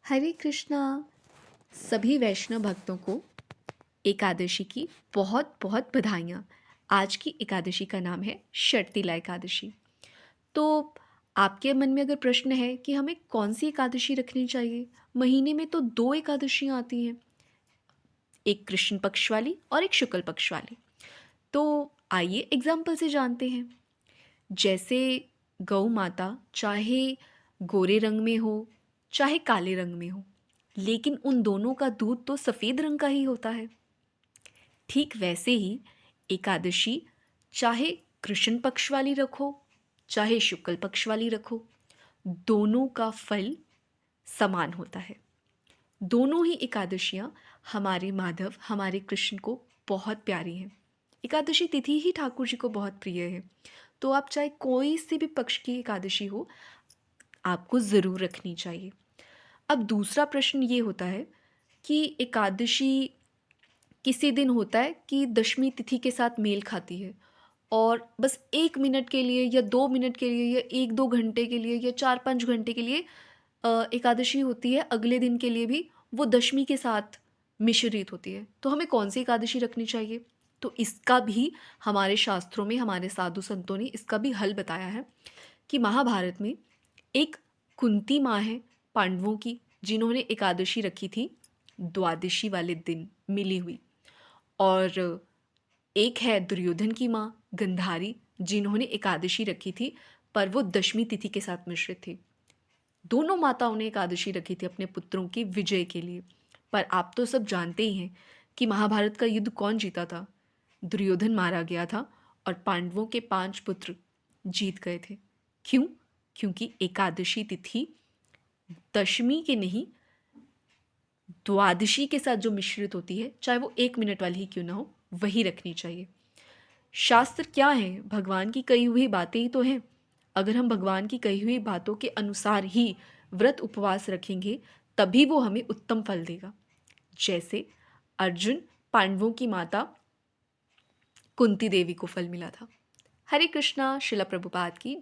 हरे कृष्णा। सभी वैष्णव भक्तों को एकादशी की बहुत बहुत बधाइयाँ। आज की एकादशी का नाम है शर्तिला एकादशी। तो आपके मन में अगर प्रश्न है कि हमें कौन सी एकादशी रखनी चाहिए, महीने में तो दो एकादशियाँ आती हैं, एक कृष्ण पक्ष वाली और एक शुक्ल पक्ष वाली। तो आइए एग्जाम्पल से जानते हैं। जैसे गौ माता चाहे गोरे रंग में हो चाहे काले रंग में हो, लेकिन उन दोनों का दूध तो सफ़ेद रंग का ही होता है। ठीक वैसे ही एकादशी चाहे कृष्ण पक्ष वाली रखो चाहे शुक्ल पक्ष वाली रखो, दोनों का फल समान होता है। दोनों ही एकादशियाँ हमारे माधव हमारे कृष्ण को बहुत प्यारी हैं। एकादशी तिथि ही ठाकुर जी को बहुत प्रिय है। तो आप चाहे कोई से भी पक्ष की एकादशी हो, आपको ज़रूर रखनी चाहिए। अब दूसरा प्रश्न ये होता है कि एकादशी किसी दिन होता है कि दशमी तिथि के साथ मेल खाती है और बस 1 मिनट के लिए या 2 मिनट के लिए या 1-2 घंटे के लिए या 4-5 घंटे के लिए एकादशी होती है, अगले दिन के लिए भी वो दशमी के साथ मिश्रित होती है। तो हमें कौन सी एकादशी रखनी चाहिए? तो इसका भी हमारे शास्त्रों में हमारे साधु संतों ने इसका भी हल बताया है कि महाभारत में एक कुंती माँ है पांडवों की, जिन्होंने एकादशी रखी थी द्वादशी वाले दिन मिली हुई। और एक है दुर्योधन की माँ गंधारी, जिन्होंने एकादशी रखी थी पर वो दशमी तिथि के साथ मिश्रित थी। दोनों माताओं ने एकादशी रखी थी अपने पुत्रों की विजय के लिए। पर आप तो सब जानते ही हैं कि महाभारत का युद्ध कौन जीता था। दुर्योधन मारा गया था और पांडवों के 5 पुत्र जीत गए थे। क्यों? क्योंकि एकादशी तिथि दशमी के नहीं, द्वादशी के साथ जो मिश्रित होती है, चाहे वो 1 मिनट वाली ही क्यों ना हो, वही रखनी चाहिए। शास्त्र क्या है? भगवान की कही हुई बातें ही तो हैं। अगर हम भगवान की कही हुई बातों के अनुसार ही व्रत उपवास रखेंगे, तभी वो हमें उत्तम फल देगा। जैसे अर्जुन पांडवों की माता कुंती देवी को फल मिला था। हरे कृष्णा। शिला प्रभुपाद की